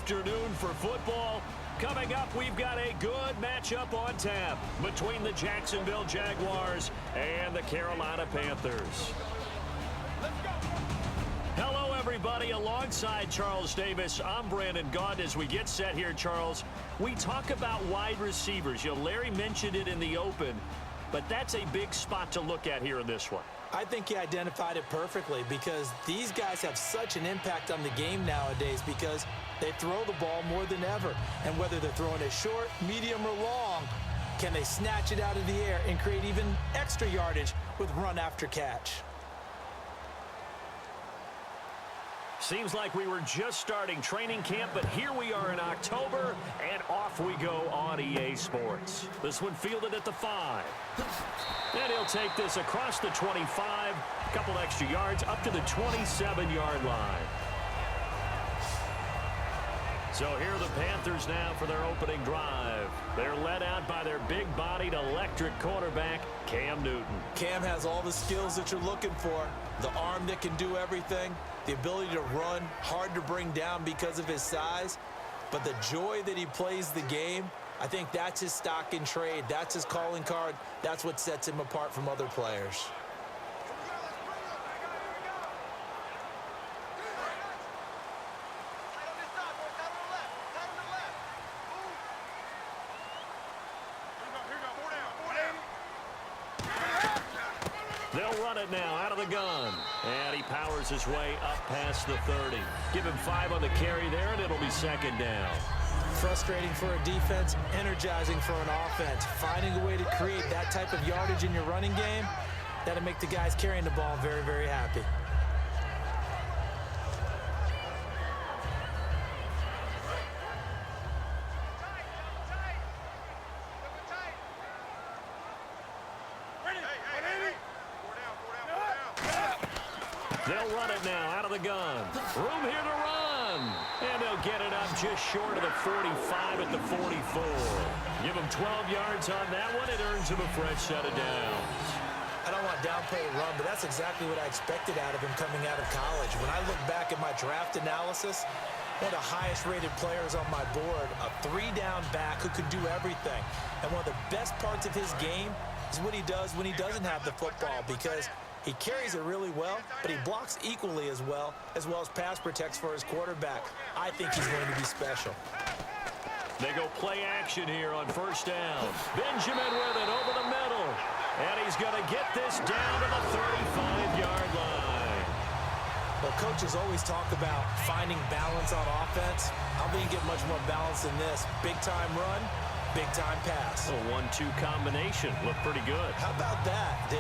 afternoon for football. Coming up, we've got a good matchup on tap between the Jacksonville Jaguars and the Carolina Panthers. Hello, everybody. Alongside Charles Davis, I'm Brandon Gaudin. As we get set here, Charles, we talk about wide receivers. You know, Larry mentioned it in the open, but that's a big spot to look at here in this one. I think he identified it perfectly because these guys have such an impact on the game nowadays because they throw the ball more than ever. And whether they're throwing it short, medium, or long, can they snatch it out of the air and create even extra yardage with run after catch? Seems like we were just starting training camp, but here we are in October, and off we go on EA Sports. This one fielded at the 5. And he'll take this across the 25, a couple extra yards, up to the 27-yard line. So here are the Panthers now for their opening drive. They're led out by their big-bodied electric quarterback, Cam Newton. Cam has all the skills that you're looking for. The arm that can do everything, the ability to run, hard to bring down because of his size, but the joy that he plays the game, I think that's his stock in trade. That's his calling card. That's what sets him apart from other players. They'll run it now out of the gun. And he powers his way up past the 30. Give him 5 on the carry there, and it'll be second down. Frustrating for a defense, energizing for an offense. Finding a way to create that type of yardage in your running game, that'll make the guys carrying the ball very, very happy. They'll run it now out of the gun. Room here to run. And they'll get it up just short of the 45 at the 44. Give them 12 yards on that one. It earns him a fresh set of downs. I don't want to downplay a run, but that's exactly what I expected out of him coming out of college. When I look back at my draft analysis, one of the highest-rated players on my board, a 3-down back who could do everything. And one of the best parts of his game is what he does when he doesn't have the football, because he carries it really well, but he blocks equally as well as pass protects for his quarterback. I think he's going to be special. They go play action here on first down. Benjamin with it over the middle. And he's going to get this down to the 35-yard line. Well, coaches always talk about finding balance on offense. I think you get much more balance than this. Big-time run, big-time pass. A 1-2 combination. Looked pretty good. How about that?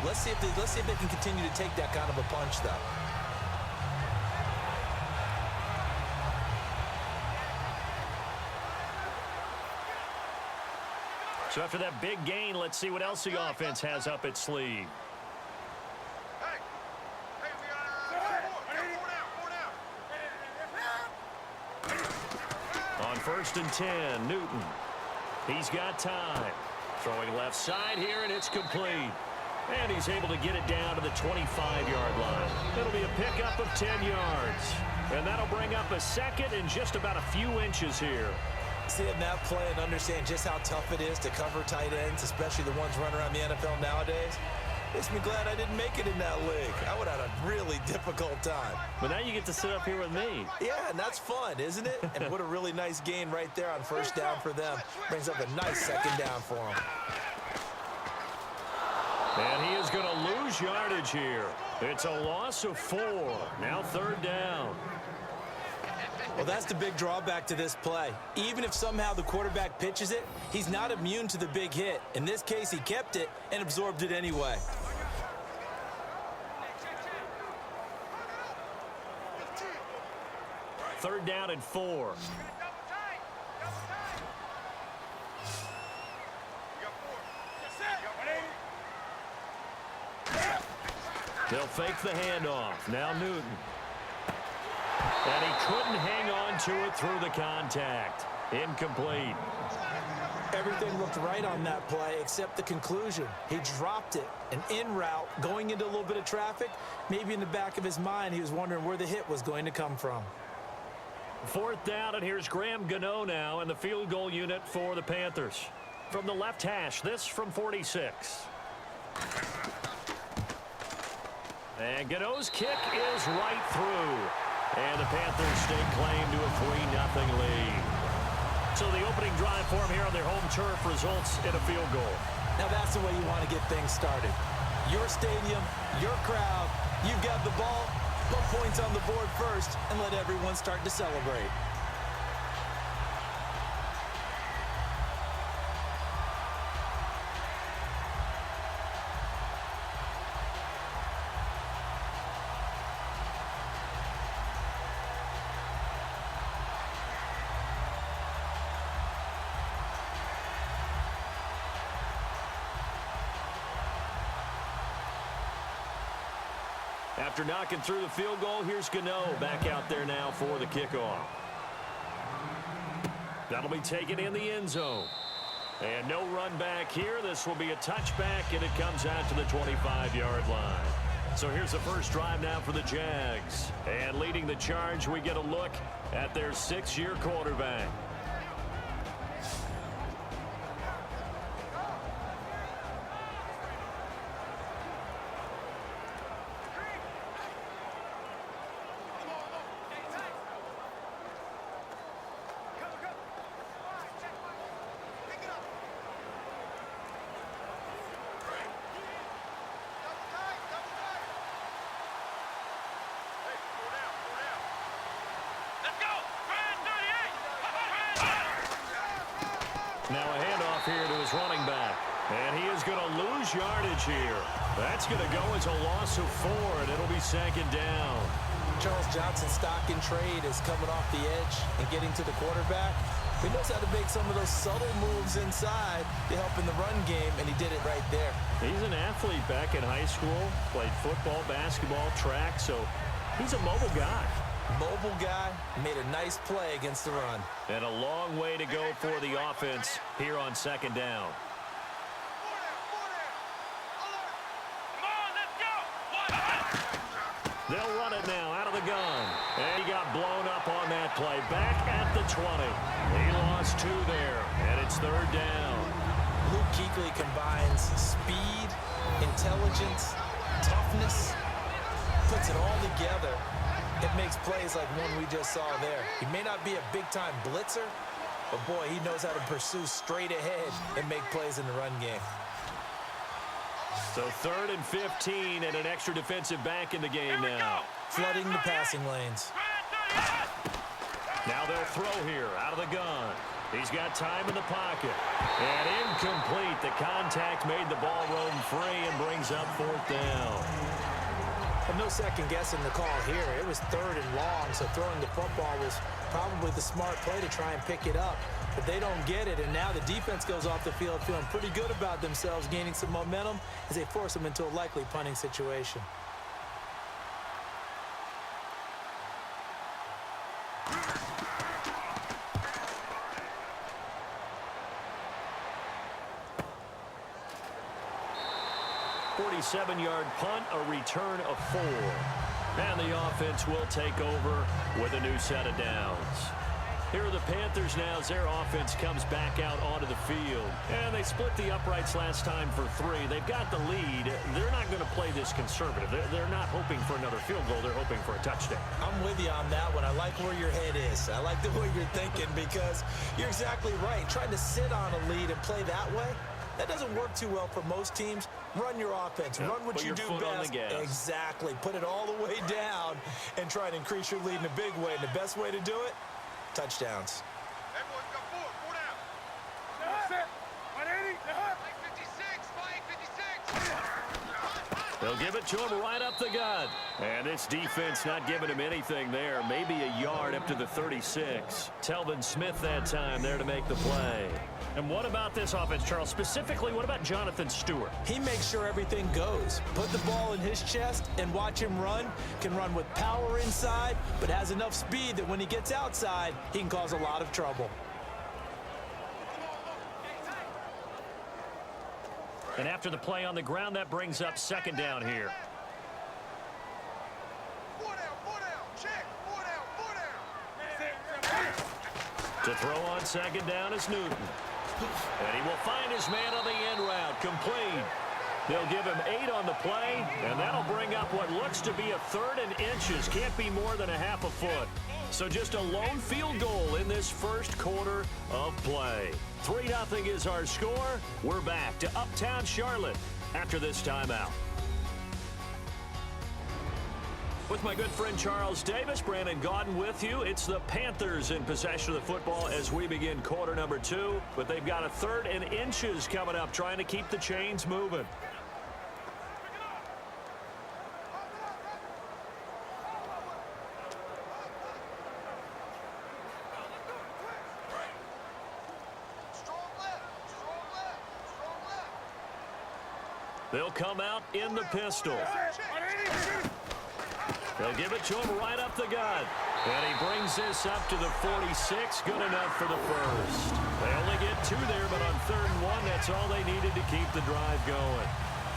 Let's see if they can continue to take that kind of a punch, though. So after that big gain, let's see what else the offense has up its sleeve. On first and 10, Newton. He's got time. Throwing left side here, and it's complete. And he's able to get it down to the 25-yard line. It'll be a pickup of 10 yards. And that'll bring up a second and just about a few inches here. Seeing that play and understand just how tough it is to cover tight ends, especially the ones running around the NFL nowadays, makes me glad I didn't make it in that league. I would have had a really difficult time. But now you get to sit up here with me. Yeah, and that's fun, isn't it? And what a really nice gain right there on first down for them. Brings up a nice second down for them. And he is going to lose yardage here. It's a loss of 4. Now third down. Well, that's the big drawback to this play. Even if somehow the quarterback pitches it, he's not immune to the big hit. In this case, he kept it and absorbed it anyway. Third down and 4. They'll fake the handoff. Now Newton. And he couldn't hang on to it through the contact. Incomplete. Everything looked right on that play except the conclusion. He dropped it. And en route, going into a little bit of traffic, maybe in the back of his mind he was wondering where the hit was going to come from. 4th down, and here's Graham Gano now in the field goal unit for the Panthers. From the left hash, this from 46. And Gano's kick is right through. And the Panthers stake claim to a 3-0 lead. So the opening drive for them here on their home turf results in a field goal. Now that's the way you want to get things started. Your stadium, your crowd, you've got the ball, put points on the board first, and let everyone start to celebrate. After knocking through the field goal, here's Gano back out there now for the kickoff. That'll be taken in the end zone. And no run back here. This will be a touchback, and it comes out to the 25-yard line. So here's the first drive now for the Jags. And leading the charge, we get a look at their 6-year quarterback. Now a handoff here to his running back. And he is going to lose yardage here. That's going to go as a loss of 4, and it'll be 2nd down. Charles Johnson's stock in trade is coming off the edge and getting to the quarterback. He knows how to make some of those subtle moves inside to help in the run game, and he did it right there. He's an athlete back in high school, played football, basketball, track, so he's a mobile guy. Mobile guy, made a nice play against the run. And a long way to go for the offense here on 2nd down. They'll run it now out of the gun. And he got blown up on that play. Back at the 20. He lost 2 there, and it's 3rd down. Luke Kuechly combines speed, intelligence, toughness, puts it all together. It makes plays like one we just saw there. He may not be a big-time blitzer, but boy, he knows how to pursue straight ahead and make plays in the run game. So 3rd and 15 and an extra defensive back in the game now. Flooding the passing lanes. Now they'll throw here out of the gun. He's got time in the pocket. And incomplete. The contact made the ball roam free and brings up 4th down. Well, no second guessing the call here. It was 3rd and long, so throwing the football was probably the smart play to try and pick it up. But they don't get it, and now the defense goes off the field feeling pretty good about themselves, gaining some momentum as they force them into a likely punting situation. Seven-yard punt, a return of 4. And the offense will take over with a new set of downs. Here are the Panthers now as their offense comes back out onto the field. And they split the uprights last time for 3. They've got the lead. They're not going to play this conservative. They're not hoping for another field goal. They're hoping for a touchdown. I'm with you on that one. I like where your head is. I like the way you're thinking because you're exactly right. Trying to sit on a lead and play that way, that doesn't work too well for most teams. Run your offense. Run what you do best. Exactly. Put it all the way down and try to increase your lead in a big way. And the best way to do it, touchdowns. Everyone's got 4 down. That's it. 180. 56. They'll give it to him right up the gut. And this defense not giving him anything there. Maybe a yard up to the 36. Telvin Smith that time there to make the play. And what about this offense, Charles? Specifically, what about Jonathan Stewart? He makes sure everything goes. Put the ball in his chest and watch him run. Can run with power inside, but has enough speed that when he gets outside, he can cause a lot of trouble. And after the play on the ground, that brings up 2nd down here. 4 down. Check. 4 down. To throw on second down is Newton. And he will find his man on the end route. Complete. They'll give him 8 on the play, and that'll bring up what looks to be a 3rd and inches. Can't be more than a half a foot. So just a lone field goal in this first quarter of play. 3-0 is our score. We're back to Uptown Charlotte after this timeout. With my good friend Charles Davis, Brandon Gaudin with you. It's the Panthers in possession of the football as we begin quarter number 2. But they've got a 3rd and inches coming up, trying to keep the chains moving. They'll come out in the pistol. They'll give it to him right up the gut. And he brings this up to the 46. Good enough for the first. They only get 2 there, but on 3rd and 1, that's all they needed to keep the drive going.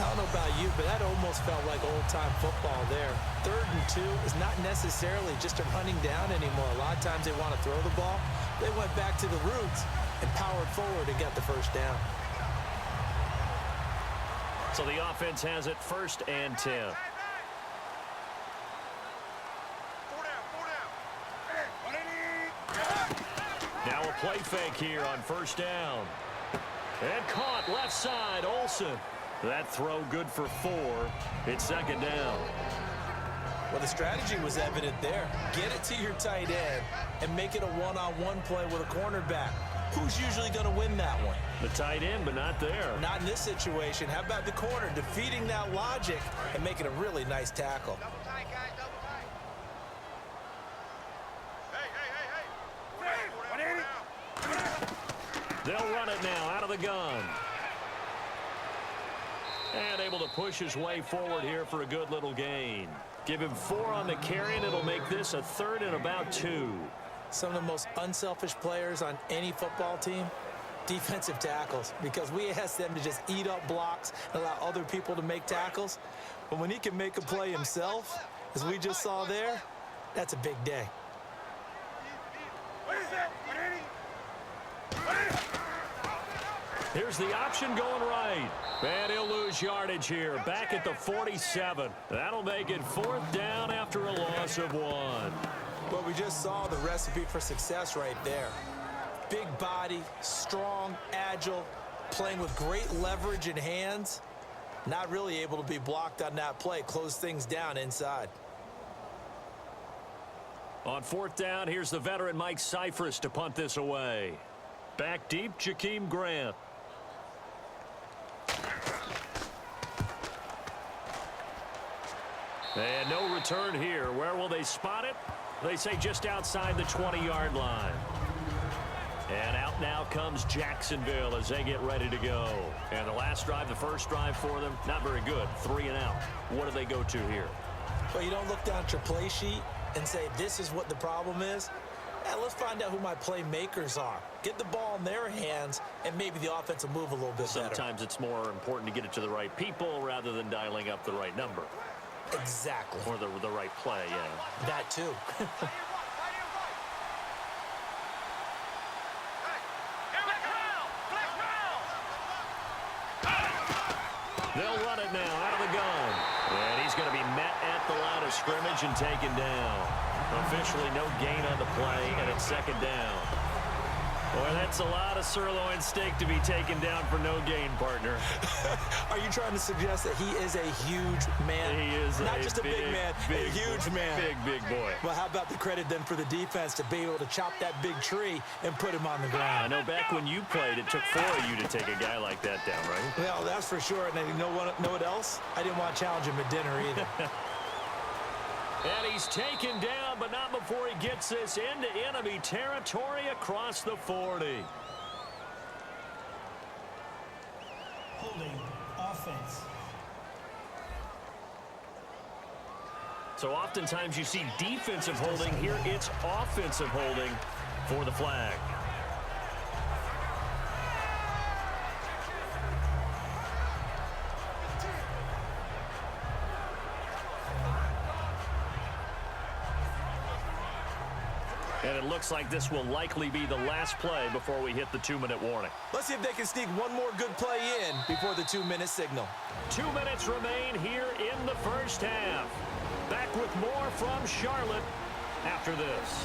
I don't know about you, but that almost felt like old-time football there. 3rd and 2 is not necessarily just a running down anymore. A lot of times they want to throw the ball. They went back to the roots and powered forward and got the first down. So the offense has it 1st and 10. Now a play fake here on 1st down. And caught left side, Olsen. That throw good for 4. It's 2nd down. Well, the strategy was evident there. Get it to your tight end and make it a one-on-one play with a cornerback. Who's usually going to win that one? The tight end, but not there. Not in this situation. How about the corner defeating that logic and making a really nice tackle? Double tight, guys, double tight. Hey. They'll run it now out of the gun. And able to push his way forward here for a good little gain. Give him 4 on the carry, and it'll make this a 3rd and about 2. Some of the most unselfish players on any football team, defensive tackles, because we ask them to just eat up blocks and allow other people to make tackles. But when he can make a play himself, as we just saw there, that's a big day. Here's the option going right. And he'll lose yardage here. Back at the 47. That'll make it 4th down after a loss of 1. Well, we just saw the recipe for success right there. Big body, strong, agile, playing with great leverage in hands. Not really able to be blocked on that play. Close things down inside. On 4th down, here's the veteran Mike Cyphers to punt this away. Back deep, Jakeem Grant. And no return here. Where will they spot it? They say just outside the 20-yard line. And out now comes Jacksonville as they get ready to go. And the last drive, the first drive for them, not very good. 3 and out. What do they go to here? Well, you don't look down at your play sheet and say, this is what the problem is. Let's find out who my playmakers are. Get the ball in their hands, and maybe the offense will move a little bit better. Sometimes it's more important to get it to the right people rather than dialing up the right number. Exactly. Or the right play, yeah. That too. They'll run it now out of the gun. And he's going to be met at the line of scrimmage and taken down. Officially no gain on the play, and it's 2nd down. Boy, that's a lot of sirloin steak to be taken down for no gain, partner. Are you trying to suggest that he is a huge man? He is not just a big man, a huge man. Big boy. Well, how about the credit then for the defense to be able to chop that big tree and put him on the ground? I know back when you played, it took 4 of you to take a guy like that down, right? Well, that's for sure. And you know what else? I didn't want to challenge him at dinner either. And he's taken down, but not before he gets this into enemy territory across the 40. Holding offense. So oftentimes you see defensive holding. Here it's offensive holding for the flag. And it looks like this will likely be the last play before we hit the 2-minute warning. Let's see if they can sneak one more good play in before the 2-minute signal. 2 minutes remain here in the first half. Back with more from Charlotte after this.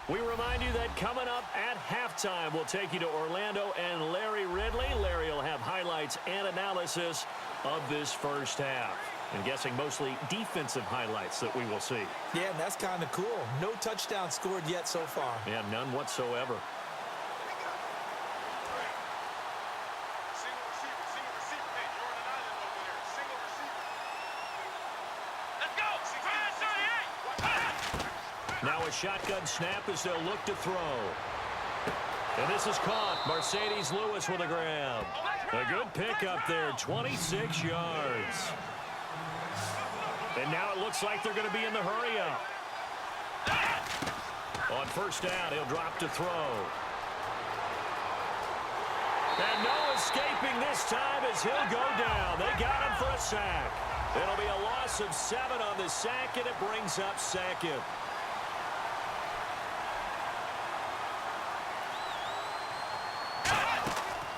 We remind you that coming up at halftime, we'll take you to Orlando and Larry Ridley. Larry will have highlights and analysis of this first half. I'm guessing mostly defensive highlights that we will see. Yeah, and that's kind of cool. No touchdown scored yet so far. Yeah, none whatsoever. Now a shotgun snap as they'll look to throw. And this is caught. Mercedes Lewis with a grab. A good pickup there, 26 yards. And now it looks like they're going to be in the hurry-up. On first down, he'll drop to throw. And no escaping this time as he'll go down. They got him for a sack. It'll be a loss of 7 on the sack, and it brings up second.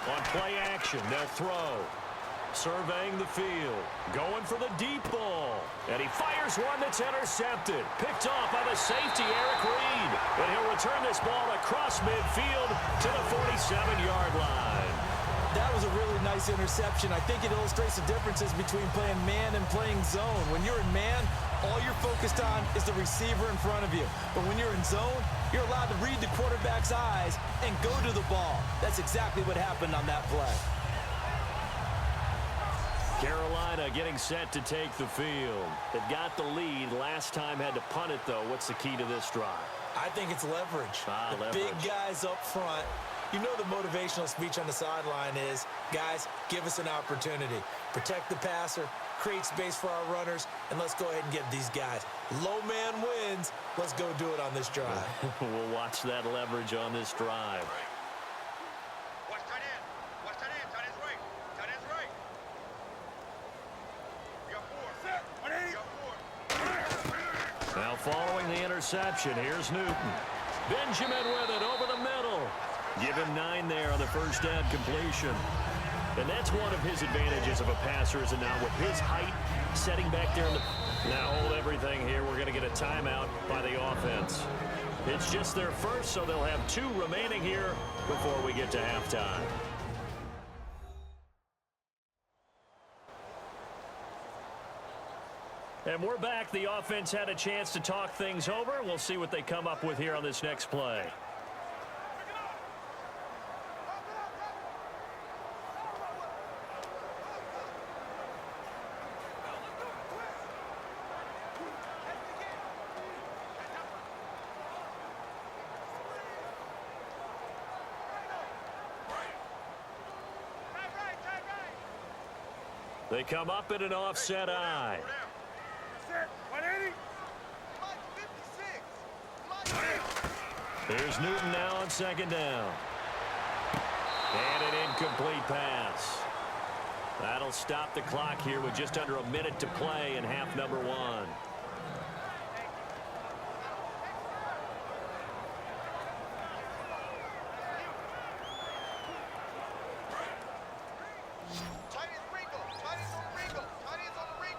On play action, they'll throw. Surveying the field. Going for the deep ball. And he fires one that's intercepted. Picked off by the safety, Eric Reed. And he'll return this ball across midfield to the 47-yard line. That was a really nice interception. I think it illustrates the differences between playing man and playing zone. When you're in man, all you're focused on is the receiver in front of you. But when you're in zone, you're allowed to read the quarterback's eyes and go to the ball. That's exactly what happened on that play. Carolina getting set to take the field. They've got the lead. Last time had to punt it, though. What's the key to this drive? I think it's leverage. The big guys up front. You know the motivational speech on the sideline is, guys, give us an opportunity. Protect the passer, create space for our runners, and let's go ahead and get these guys. Low man wins. Let's go do it on this drive. We'll watch that leverage on this drive. Watch tight end. Watch tight end. Tight end's right. Tight end's right. You got 4. You got 4. Now following the interception, here's Newton. Benjamin with it over the middle. Give him 9 there on the first down completion. And that's one of his advantages of a passer, is it not, with his height setting back there in the... Now hold everything here. We're going to get a timeout by the offense. It's just their first, so they'll have 2 remaining here before we get to halftime. And we're back. The offense had a chance to talk things over. We'll see what they come up with here on this next play. They come up in an offset eye. Set. 180. Here's Newton now on second down. And an incomplete pass. That'll stop the clock here with just under a minute to play in half number 1.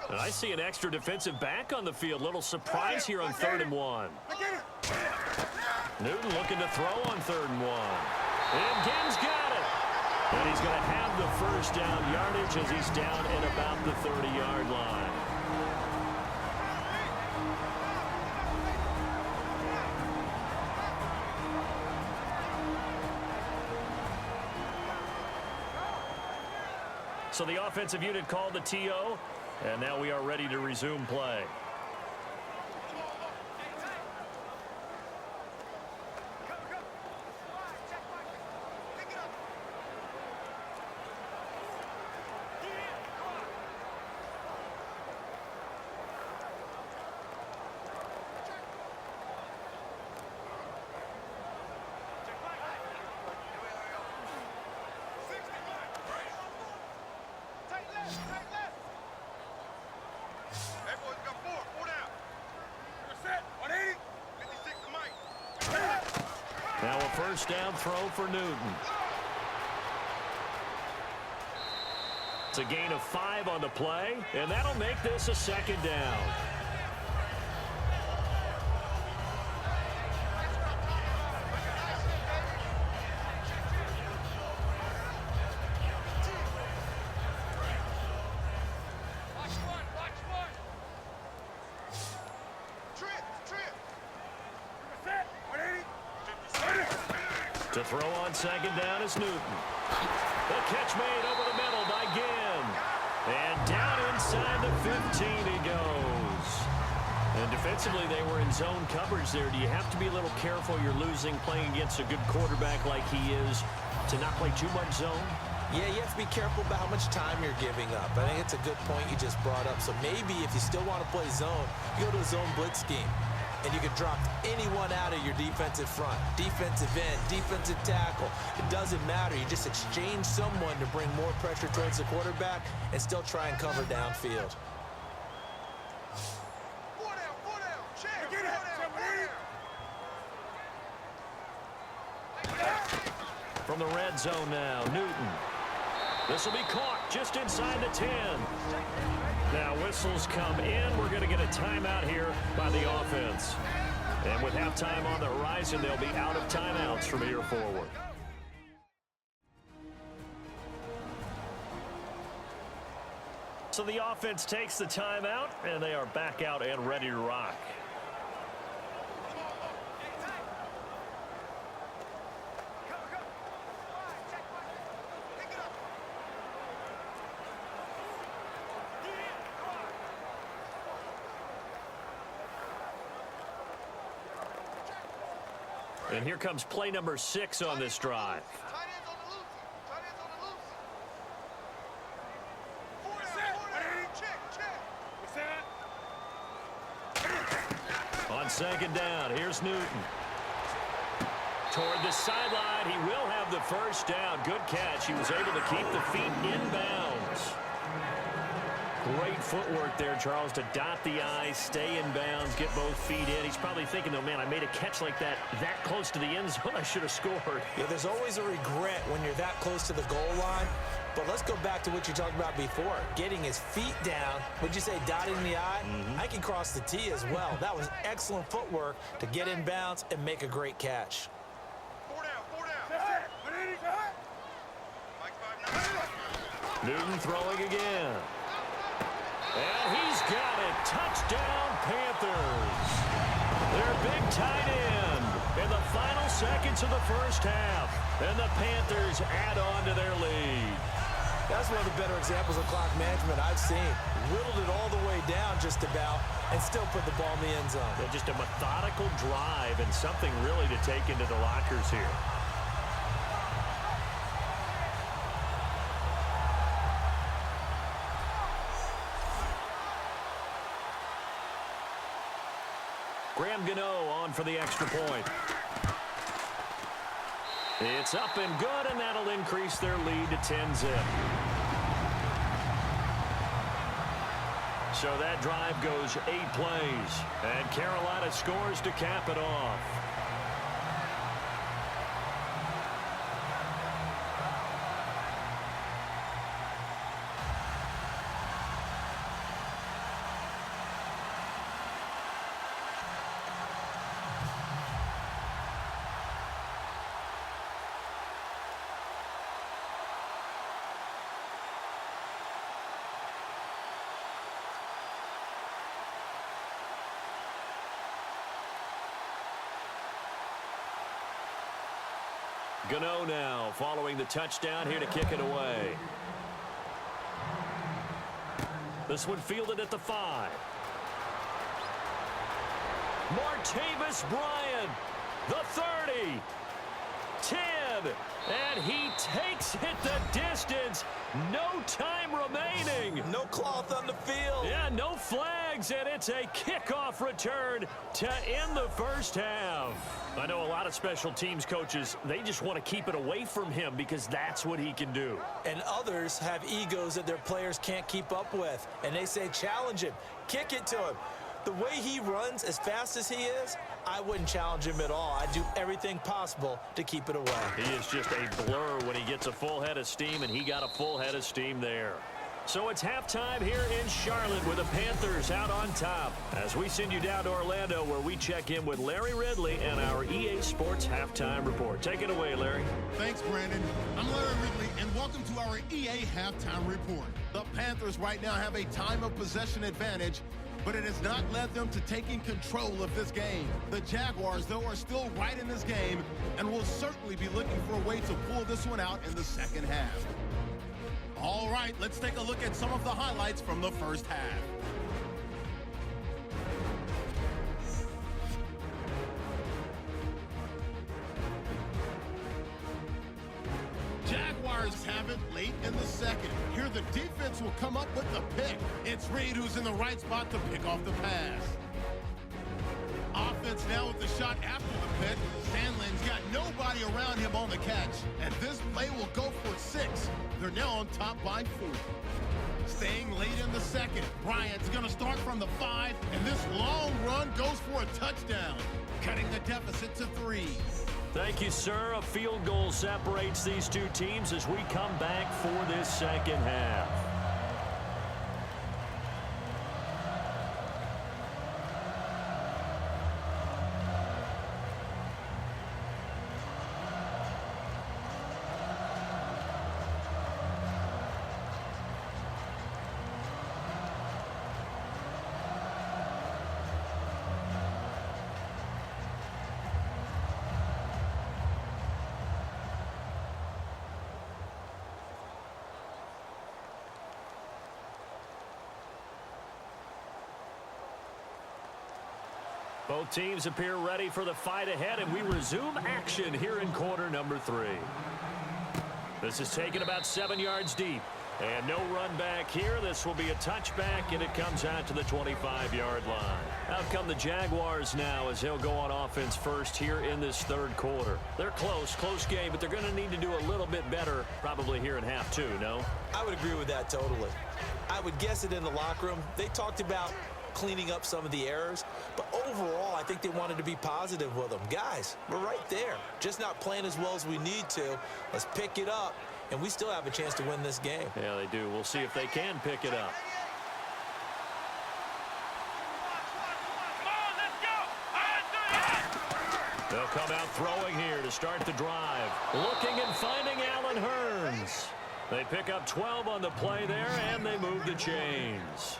And I see an extra defensive back on the field. Little surprise here on 3rd and 1. Newton looking to throw on 3rd and 1. And Gibbs got it. And he's going to have the first down yardage as he's down at about the 30-yard line. So the offensive unit called the TO. And now we are ready to resume play. Tight left. first down throw for Newton. It's a gain of 5 on the play, and that'll make this a second down. To throw on second down is Newton. The catch made over the middle by Ginn. And down inside the 15 he goes. And defensively, they were in zone coverage there. Do you have to be a little careful you're losing playing against a good quarterback like he is to not play too much zone? Yeah, you have to be careful about how much time you're giving up. I think it's a good point you just brought up. So maybe if you still want to play zone, you go to a zone blitz scheme. And you can drop anyone out of your defensive front, defensive end, defensive tackle. It doesn't matter. You just exchange someone to bring more pressure towards the quarterback and still try and cover downfield. From the red zone now, Newton. This will be caught just inside the 10. Now whistles come in. We're going to get a timeout here by the offense. And with halftime on the horizon, they'll be out of timeouts from here forward. So the offense takes the timeout, and they are back out and ready to rock. And here comes play number 6 on this drive. On second down, here's Newton. Toward the sideline, he will have the first down. Good catch. He was able to keep the feet inbounds. Great footwork there, Charles, to dot the I, stay in bounds, get both feet in. He's probably thinking, though, man, I made a catch like that close to the end zone. I should have scored. Yeah, there's always a regret when you're that close to the goal line. But let's go back to what you talked about before. Getting his feet down. Would you say dotting the I? I can cross the T as well. That was excellent footwork to get in bounds and make a great catch. Newton throwing again. And he's got it. Touchdown, Panthers. Their big tight end in the final seconds of the first half. And the Panthers add on to their lead. That's one of the better examples of clock management I've seen. Whittled it all the way down just about and still put the ball in the end zone. Yeah, just a methodical drive and something really to take into the lockers here. Graham Gano on for the extra point. It's up and good, and that'll increase their lead to 10-zip. So that drive goes 8 plays, and Carolina scores to cap it off. Gano now following the touchdown here to kick it away. This one fielded at the 5. Martavis Bryant, the 30, 10, and he takes it the distance. No time remaining. No cloth on the field. Yeah, no flags, and it's a kickoff return to end the first half. I know a lot of special teams coaches, they just want to keep it away from him because that's what he can do. And others have egos that their players can't keep up with. And they say, challenge him, kick it to him. The way he runs, as fast as he is, I wouldn't challenge him at all. I'd do everything possible to keep it away. He is just a blur when he gets a full head of steam, and he got a full head of steam there. So it's halftime here in Charlotte with the Panthers out on top. As we send you down to Orlando, where we check in with Larry Ridley and our EA Sports Halftime Report. Take it away, Larry. Thanks, Brandon. I'm Larry Ridley, and welcome to our EA Halftime Report. The Panthers right now have a time of possession advantage, but it has not led them to taking control of this game. The Jaguars, though, are still right in this game and will certainly be looking for a way to pull this one out in the second half. All right, let's take a look at some of the highlights from the first half. Jaguars have it late in the second. Here the defense will come up with the pick. It's Reed who's in the right spot to pick off the pass. Offense now with the shot after the pick. Sandlin's got nobody around him on the catch. And this play will go for 6. They're now on top by 4. Staying late in the second. Bryant's going to start from the 5. And this long run goes for a touchdown, cutting the deficit to 3. Thank you, sir. A field goal separates these two teams as we come back for this second half. Both teams appear ready for the fight ahead, and we resume action here in quarter number 3. This is taken about 7 yards deep. And no run back here. This will be a touchback, and it comes out to the 25-yard line. Out come the Jaguars now as they'll go on offense first here in this third quarter. They're close game, but they're going to need to do a little bit better probably here in half 2, no? I would agree with that totally. I would guess it in the locker room. They talked about cleaning up some of the errors, but overall I think they wanted to be positive with them. Guys, we're right there, just not playing as well as we need to. Let's pick it up, and we still have a chance to win this game. Yeah, they do. We'll see if they can pick it up. They'll come out throwing here to start the drive. Looking and finding Allen Hurns. They pick up 12 on the play there, and they move the chains.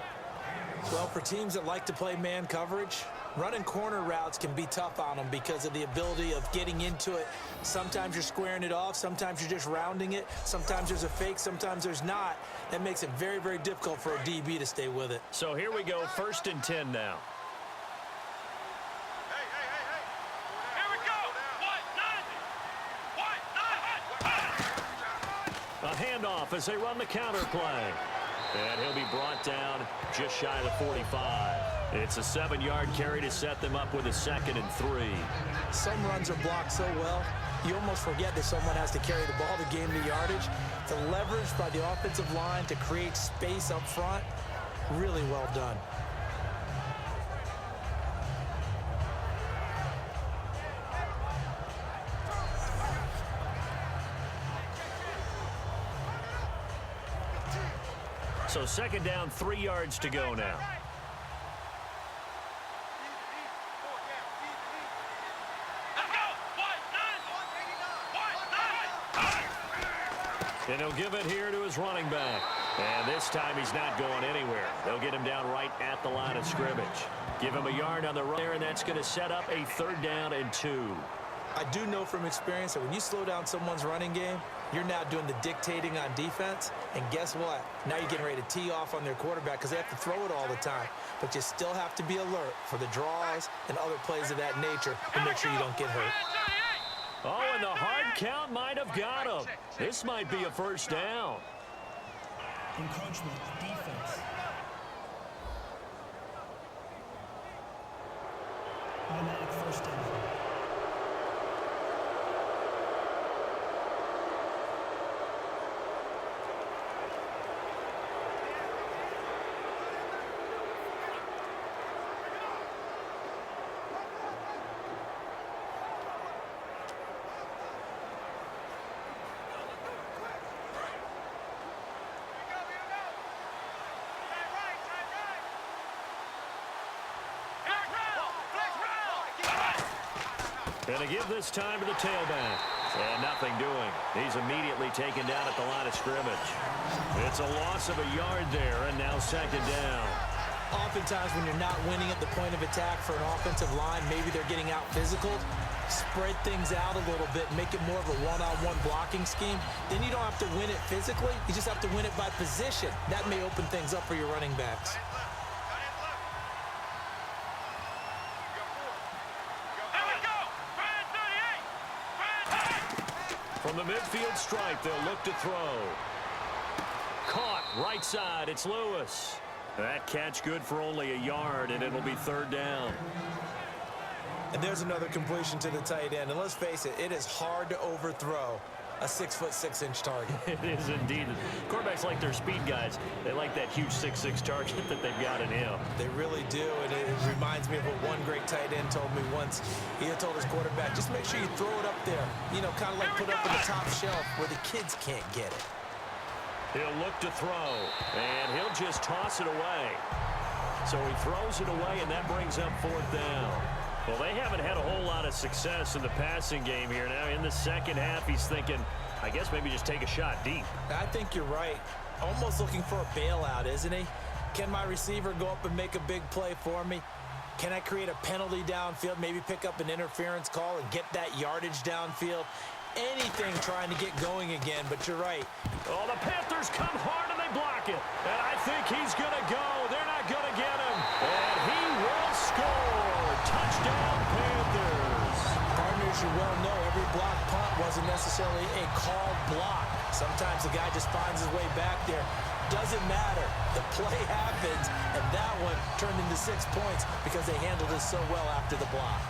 Well, for teams that like to play man coverage, running corner routes can be tough on them because of the ability of getting into it. Sometimes you're squaring it off. Sometimes you're just rounding it. Sometimes there's a fake. Sometimes there's not. That makes it very, very difficult for a DB to stay with it. So here we go, 1st and 10 now. Here we go. A handoff as they run the counter play. And he'll be brought down just shy of the 45. It's a 7-yard carry to set them up with a 2nd and 3. Some runs are blocked so well, you almost forget that someone has to carry the ball to gain the yardage. The leverage by the offensive line to create space up front, really well done. So 2nd down, 3 yards to go now. And he'll give it here to his running back. And this time he's not going anywhere. They'll get him down right at the line of scrimmage. Give him a yard on the run there, and that's going to set up a 3rd down and 2. I do know from experience that when you slow down someone's running game, you're now doing the dictating on defense. And guess what? Now you're getting ready to tee off on their quarterback because they have to throw it all the time. But you still have to be alert for the draws and other plays of that nature to make sure you don't get hurt. Oh, and the hard count might have got him. This might be a 1st down. Encroachment, defense. Automatic 1st down. And to give this time to the tailback. And nothing doing. He's immediately taken down at the line of scrimmage. It's a loss of a yard there, and now second down. Oftentimes when you're not winning at the point of attack for an offensive line, maybe they're getting out physical, spread things out a little bit, make it more of a one-on-one blocking scheme. Then you don't have to win it physically. You just have to win it by position. That may open things up for your running backs. From the midfield stripe, they'll look to throw. Caught right side. It's Lewis. That catch good for only a yard, and it'll be third down. And there's another completion to the tight end. And let's face it, it is hard to overthrow a 6'6" target. It is indeed. Quarterbacks like their speed guys. They like that huge 6'6" target that they've got in him. They really do, and it reminds me of what one great tight end told me once. He had told his quarterback, just make sure you throw it up there, you know, kind of like put it up on the top shelf where the kids can't get it. He'll look to throw, and he'll just toss it away. So he throws it away, and that brings up fourth down. Well, they haven't had a whole lot of success in the passing game here. Now, in the second half, he's thinking, I guess maybe just take a shot deep. I think you're right. Almost looking for a bailout, isn't he? Can my receiver go up and make a big play for me? Can I create a penalty downfield, maybe pick up an interference call and get that yardage downfield? Anything trying to get going again, but you're right. Oh, the Panthers come hard and they block it. And I think he's going to go. They're not going to get him. And he will score. Touchdown, Panthers. Partners, you well know every block punt wasn't necessarily a called block. Sometimes the guy just finds his way back there. Doesn't matter. The play happens, and that one turned into 6 points because they handled it so well after the block.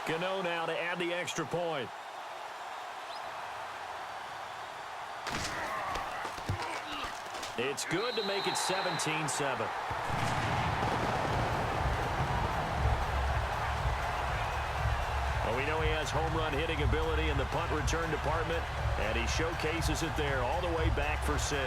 Gano now to add the extra point. It's good to make it 17-7. Well, we know he has home run hitting ability in the punt return department, and he showcases it there all the way back for 6.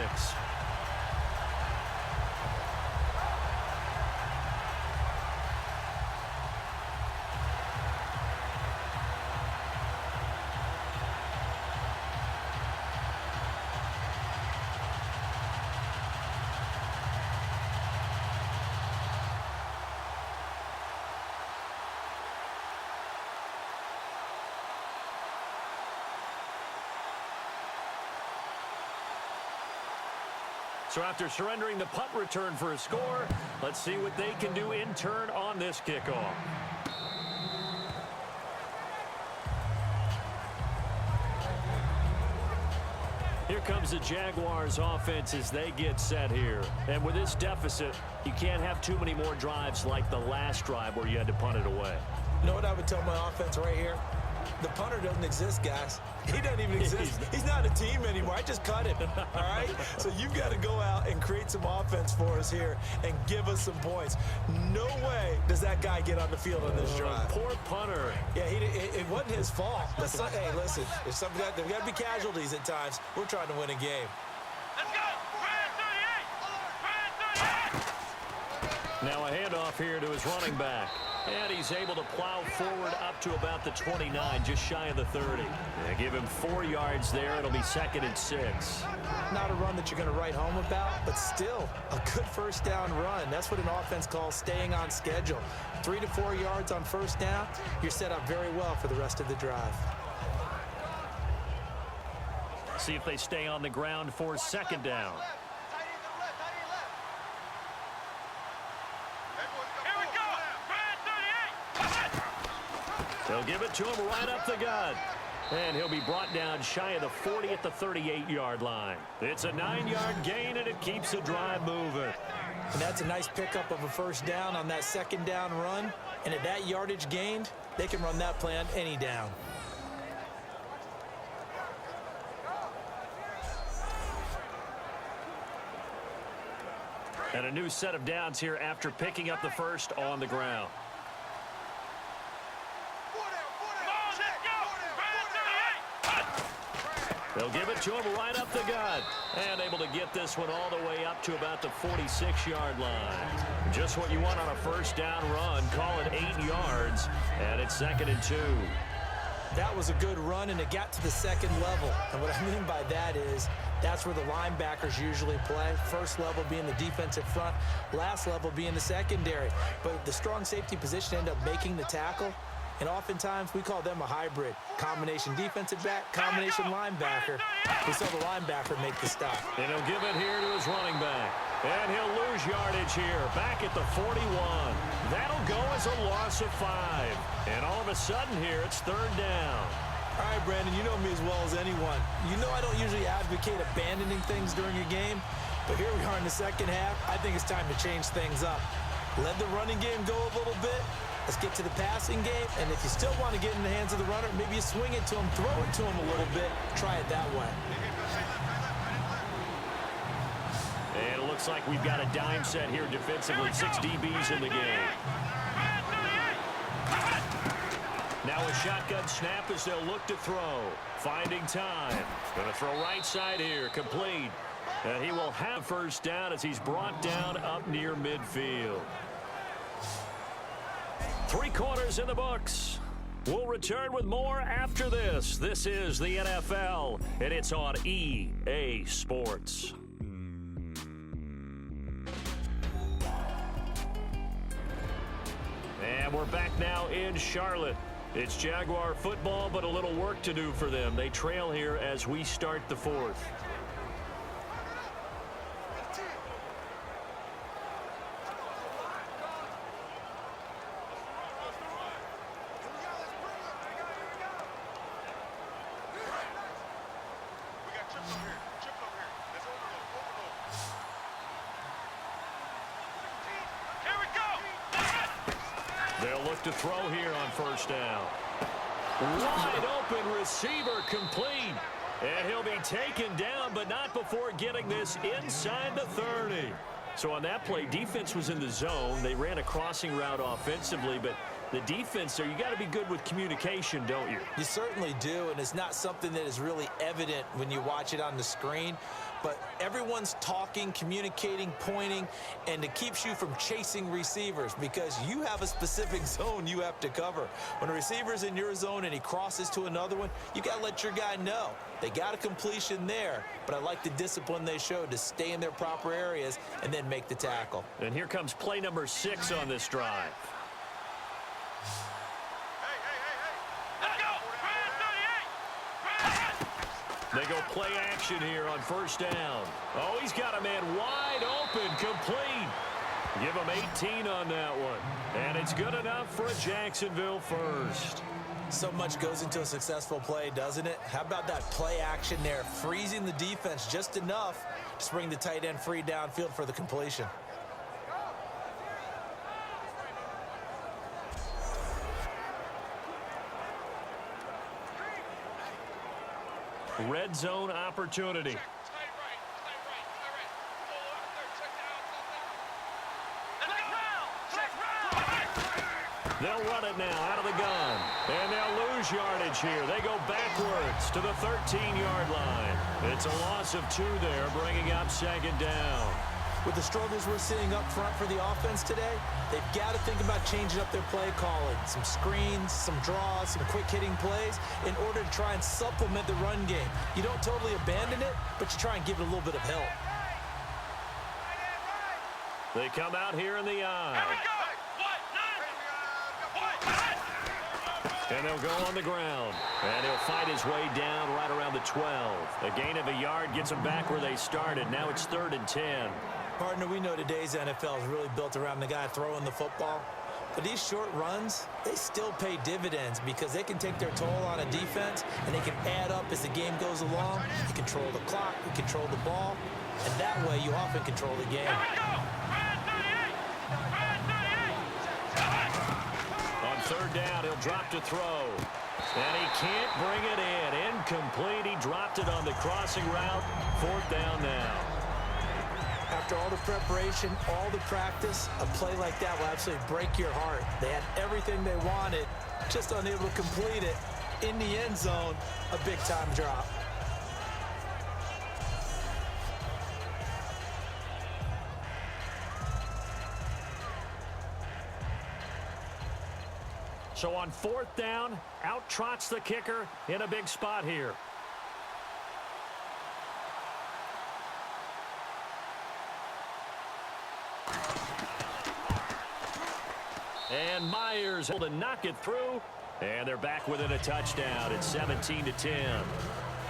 So after surrendering the punt return for a score, let's see what they can do in turn on this kickoff. Here comes the Jaguars offense as they get set here. And with this deficit, you can't have too many more drives like the last drive where you had to punt it away. You know what I would tell my offense right here? The punter doesn't exist, guys. He doesn't even exist. He's not a team anymore. I just cut him, all right? So you've got to go out and create some offense for us here and give us some points. No way does that guy get on the field on this drive. Poor punter. Yeah, it wasn't his fault. Hey, listen, there's got to be casualties at times. We're trying to win a game. Let's go! Brand 38! Now a handoff here to his running back. And he's able to plow forward up to about the 29, just shy of the 30. They give him 4 yards there. It'll be 2nd and 6. Not a run that you're going to write home about, but still a good first down run. That's what an offense calls staying on schedule. 3 to 4 yards on first down, you're set up very well for the rest of the drive. See if they stay on the ground for 2nd down. They'll give it to him right up the gut. And he'll be brought down shy of the 40 at the 38-yard line. It's a 9-yard gain, and it keeps the drive moving. And that's a nice pickup of a first down on that second down run. And at that yardage gained, they can run that play on any down. And a new set of downs here after picking up the first on the ground. They'll give it to him right up the gut. And able to get this one all the way up to about the 46-yard line. Just what you want on a first down run. Call it 8 yards. And it's 2nd and 2. That was a good run, and it got to the second level. And what I mean by that is that's where the linebackers usually play. First level being the defensive front, last level being the secondary. But the strong safety position ended up making the tackle. And oftentimes, we call them a hybrid. Combination defensive back, combination linebacker. We saw the linebacker make the stop. And he'll give it here to his running back. And he'll lose yardage here, back at the 41. That'll go as a loss of 5. And all of a sudden here, it's 3rd down. All right, Brandon, you know me as well as anyone. You know I don't usually advocate abandoning things during a game. But here we are in the second half. I think it's time to change things up. Let the running game go a little bit. Let's get to the passing game, and if you still want to get in the hands of the runner, maybe you swing it to him, throw it to him a little bit, try it that way. And it looks like we've got a dime set here defensively, 6 DBs in the game. Now a shotgun snap as they'll look to throw. Finding time. Going to throw right side here, complete. And he will have first down as he's brought down up near midfield. 3 quarters in the books. We'll return with more after this. This is the NFL, and it's on EA Sports. And we're back now in Charlotte. It's Jaguar football, but a little work to do for them. They trail here as we start the 4th. They'll look to throw here on first down. Wide open receiver complete. And he'll be taken down, but not before getting this inside the 30. So on that play, defense was in the zone. They ran a crossing route offensively, but the defense there, you got to be good with communication, don't you? You certainly do, and it's not something that is really evident when you watch it on the screen. But everyone's talking, communicating, pointing, and it keeps you from chasing receivers because you have a specific zone you have to cover. When a receiver's in your zone and he crosses to another one, you got to let your guy know. They got a completion there, but I like the discipline they showed to stay in their proper areas and then make the tackle. And here comes play number 6 on this drive. They go play action here on first down. Oh, he's got a man wide open, complete. Give him 18 on that one. And it's good enough for a Jacksonville first. So much goes into a successful play, doesn't it? How about that play action there, freezing the defense just enough to bring the tight end free downfield for the completion. Red zone opportunity. They'll run it now out of the gun. And they'll lose yardage here. They go backwards to the 13-yard line. It's a loss of 2 there, bringing up 2nd down. With the struggles we're seeing up front for the offense today, they've got to think about changing up their play calling. Some screens, some draws, some quick-hitting plays in order to try and supplement the run game. You don't totally abandon it, but you try and give it a little bit of help. They come out here in the eye. And they'll go on the ground. And he'll fight his way down right around the 12. A gain of a yard gets them back where they started. Now it's 3rd and 10. Partner, we know today's NFL is really built around the guy throwing the football. But these short runs, they still pay dividends because they can take their toll on a defense, and they can add up as the game goes along. You control the clock, you control the ball, and that way you often control the game. On third down, he'll drop to throw. And he can't bring it in. Incomplete. He dropped it on the crossing route. Fourth down now. After all the preparation, all the practice, a play like that will absolutely break your heart. They had everything they wanted, just unable to complete it. In the end zone, a big-time drop. So on fourth down, out trots the kicker in a big spot here. And Myers able to knock it through, and they're back within a touchdown. It's 17-10.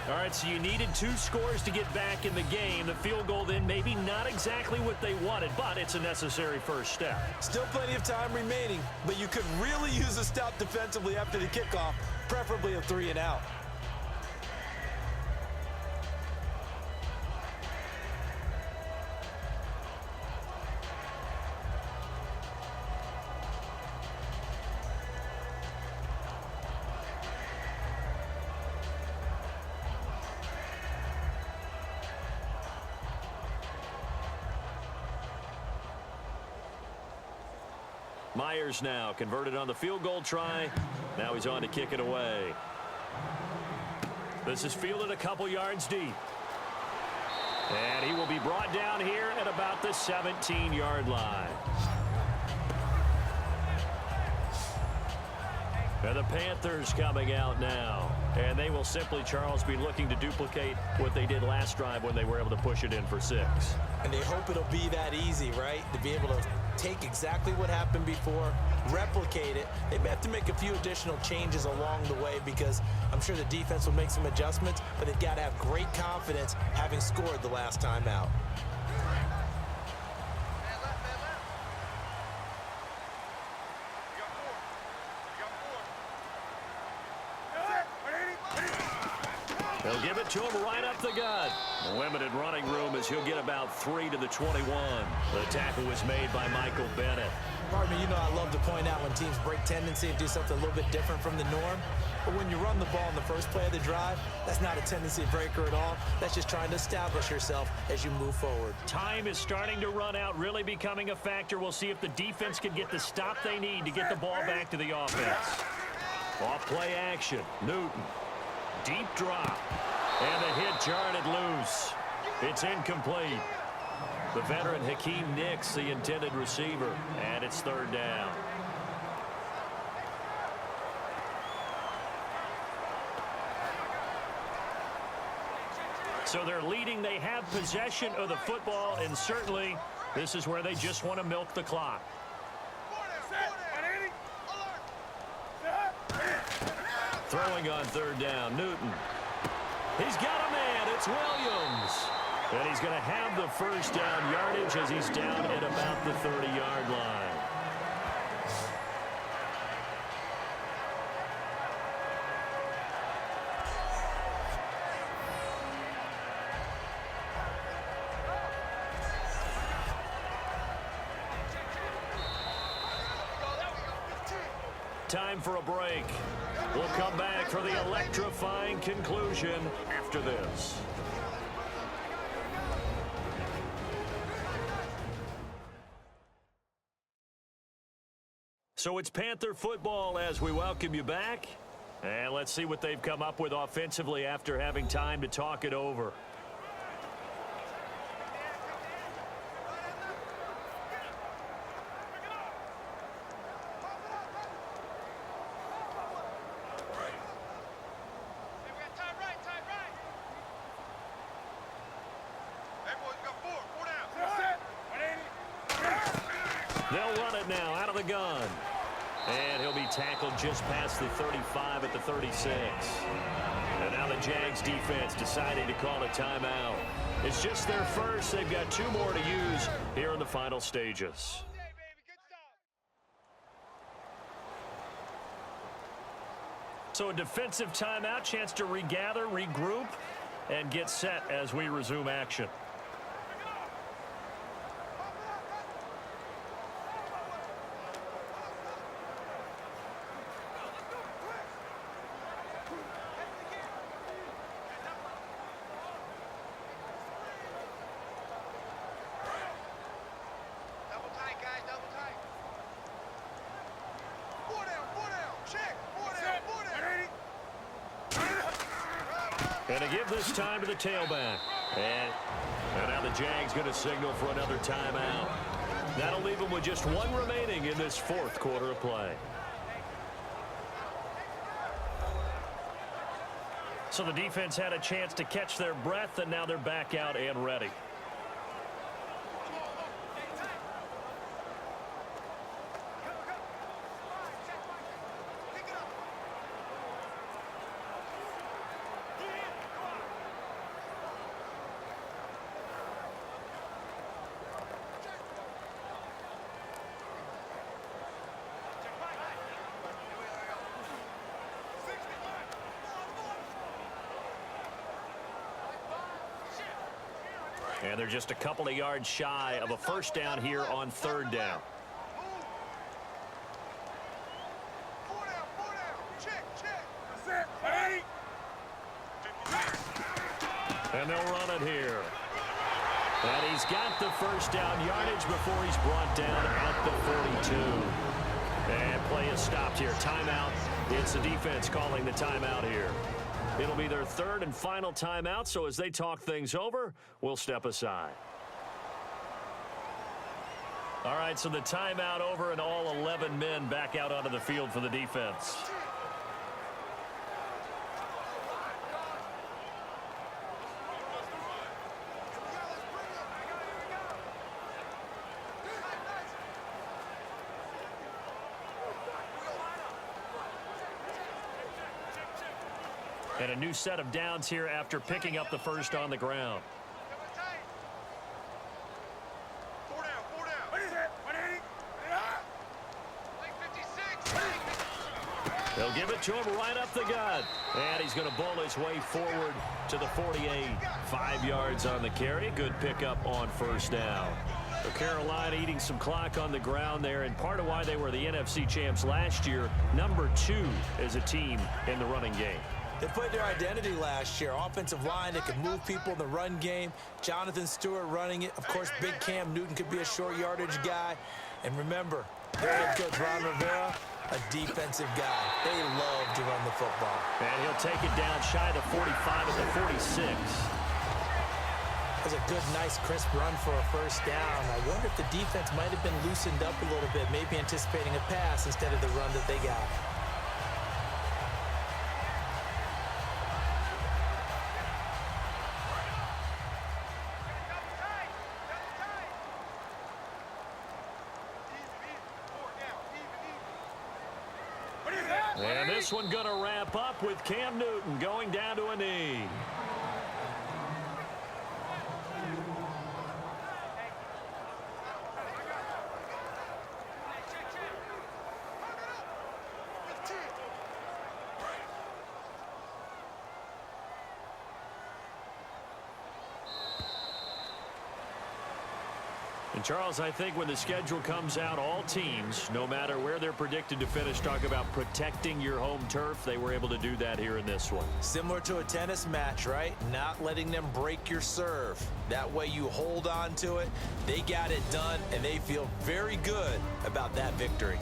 All right, so you needed 2 scores to get back in the game. The field goal then maybe not exactly what they wanted, but it's a necessary first step. Still plenty of time remaining, but you could really use a stop defensively after the kickoff, preferably a 3-and-out. Myers now converted on the field goal try. Now he's on to kick it away. This is fielded a couple yards deep. And he will be brought down here at about the 17-yard line. And the Panthers coming out now. And they will simply, Charles, be looking to duplicate what they did last drive when they were able to push it in for 6. And they hope it'll be that easy, right? To be able to take exactly what happened before, replicate it. They may have to make a few additional changes along the way because I'm sure the defense will make some adjustments, but they've got to have great confidence having scored the last time out. They'll give it to him right up the gut. Limited running room as he'll get about 3 to the 21. The tackle was made by Michael Bennett. Pardon me, you know I love to point out when teams break tendency and do something a little bit different from the norm. But when you run the ball in the first play of the drive, that's not a tendency breaker at all. That's just trying to establish yourself as you move forward. Time is starting to run out, really becoming a factor. We'll see if the defense can get the stop they need to get the ball back to the offense. Off play action. Newton. Deep drop. And the hit jarred it loose. It's incomplete. The veteran Hakeem Nicks, the intended receiver. And it's third down. So they're leading. They have possession of the football, and certainly this is where they just want to milk the clock. Throwing on third down, Newton. He's got a man. It's Williams. And he's going to have the first down yardage as he's down at about the 30-yard line. Time for a break. We'll come back for the electrifying conclusion after this. So it's Panther football as we welcome you back. And let's see what they've come up with offensively after having time to talk it over. They'll run it now out of the gun. And he'll be tackled just past the 35 at the 36. And now the Jags defense deciding to call a timeout. It's just their first. They've got 2 more to use here in the final stages. So a defensive timeout, chance to regather, regroup, and get set as we resume action. Double tight, guys, double tight. Four down, check. Four down. And to give this time to the tailback. And now the Jags going to signal for another timeout. That'll leave them with just one remaining in this fourth quarter of play. So the defense had a chance to catch their breath, and now they're back out and ready. And they're just a couple of yards shy of a first down here on third down. Four down. Check. That's it. And they'll run it here. And he's got the first down yardage before he's brought down at the 42. And play is stopped here. Timeout. It's the defense calling the timeout here. It'll be their third and final timeout, so as they talk things over, we'll step aside. All right, so the timeout over and all 11 men back out onto the field for the defense. And a new set of downs here after picking up the first on the ground. Four down. What is it? 180. Like 56. They'll give it to him right up the gut. And he's going to bowl his way forward to the 48. 5 yards on the carry. Good pickup on first down. So Carolina eating some clock on the ground there, and part of why they were the NFC champs last year, number 2 as a team in the running game. They played their identity last year. Offensive line that can move people in the run game. Jonathan Stewart running it. Of course, big Cam Newton could be a short yardage guy. And remember, their head coach Ron Rivera, a defensive guy. They love to run the football. And he'll take it down shy of the 45 at the 46. That was a good, nice, crisp run for a first down. I wonder if the defense might have been loosened up a little bit, maybe anticipating a pass instead of the run that they got. And this one going to wrap up with Cam Newton going down to a knee. And Charles, I think when the schedule comes out, all teams, no matter where they're predicted to finish, talk about protecting your home turf. They were able to do that here in this one. Similar to a tennis match, right? Not letting them break your serve. That way you hold on to it. They got it done, and they feel very good about that victory.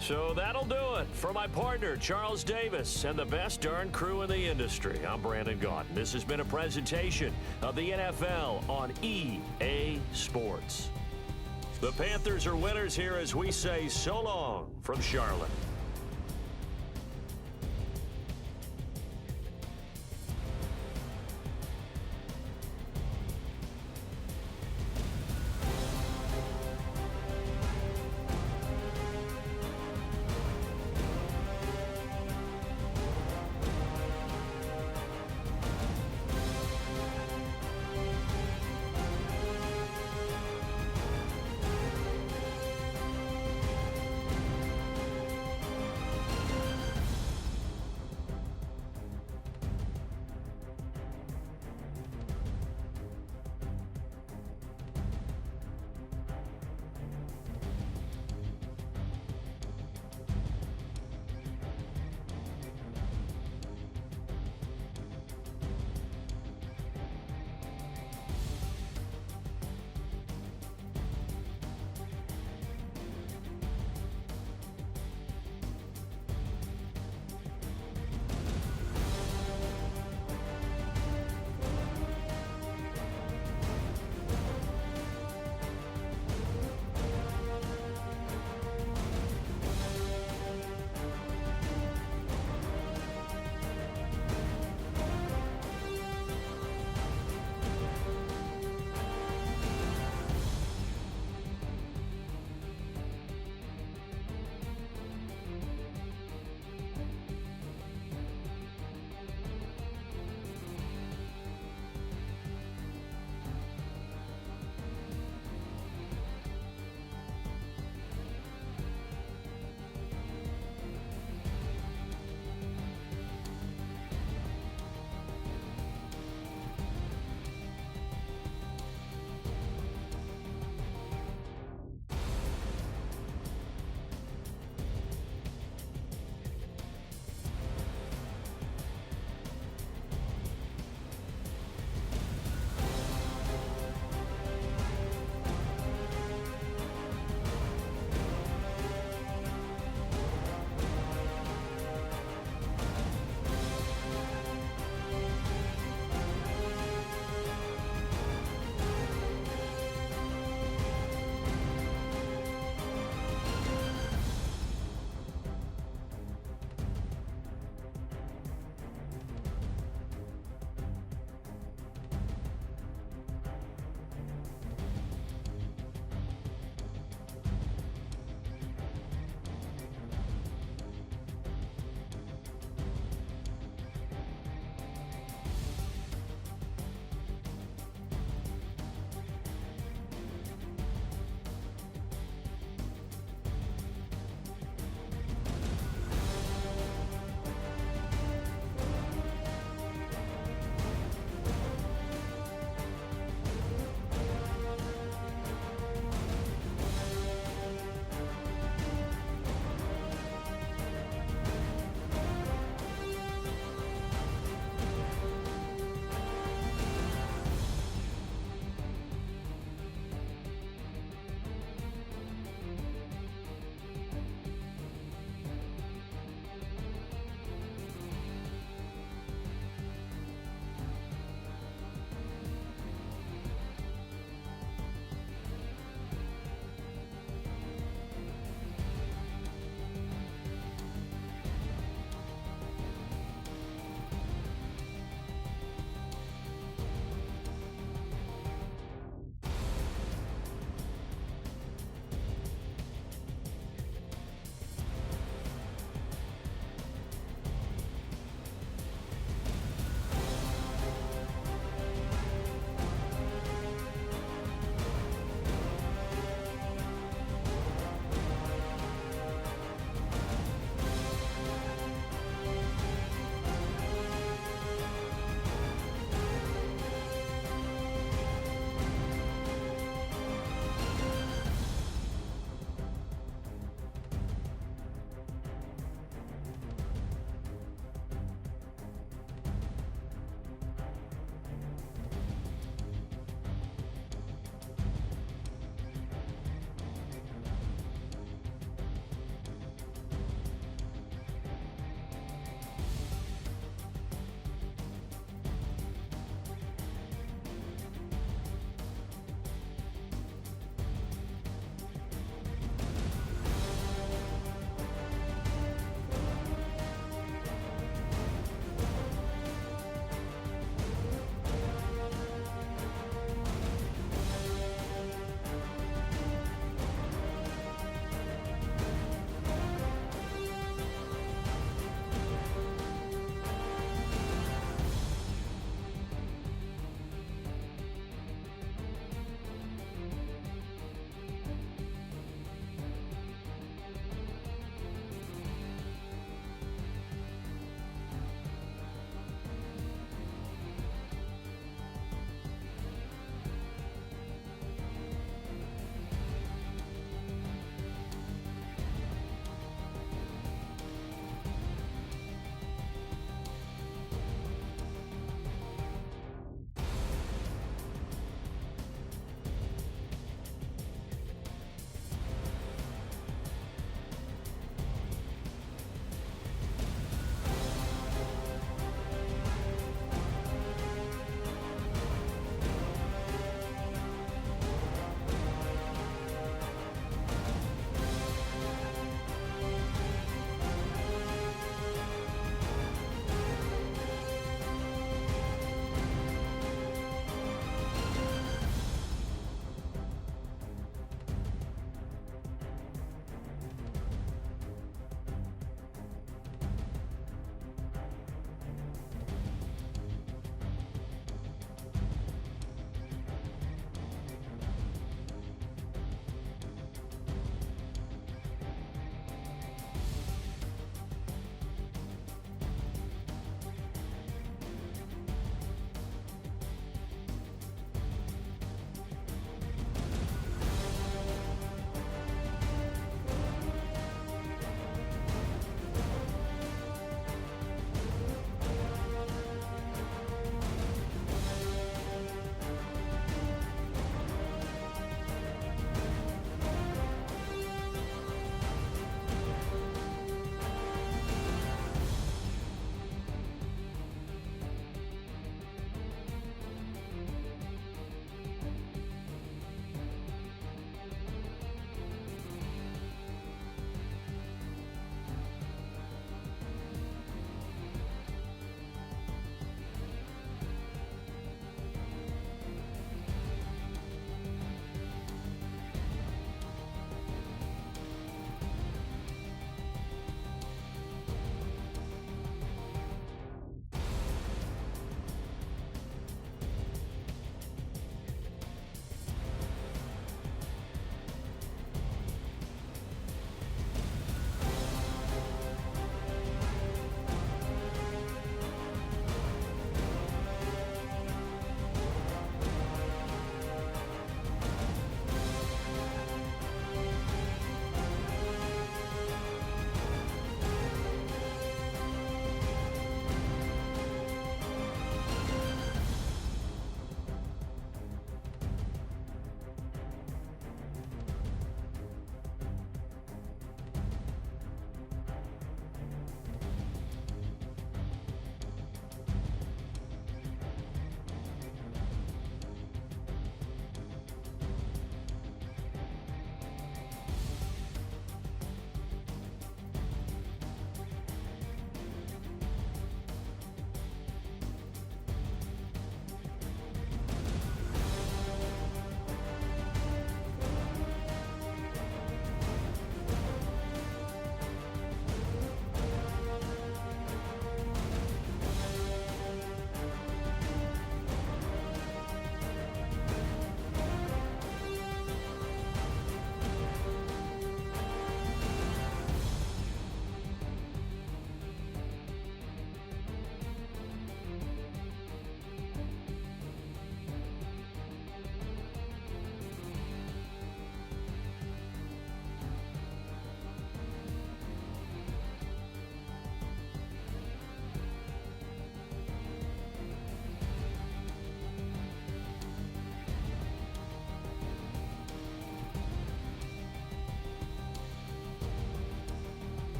So that'll do it for my partner, Charles Davis, and the best darn crew in the industry. I'm Brandon Gaudin. This has been a presentation of the NFL on EA Sports. The Panthers are winners here as we say so long from Charlotte.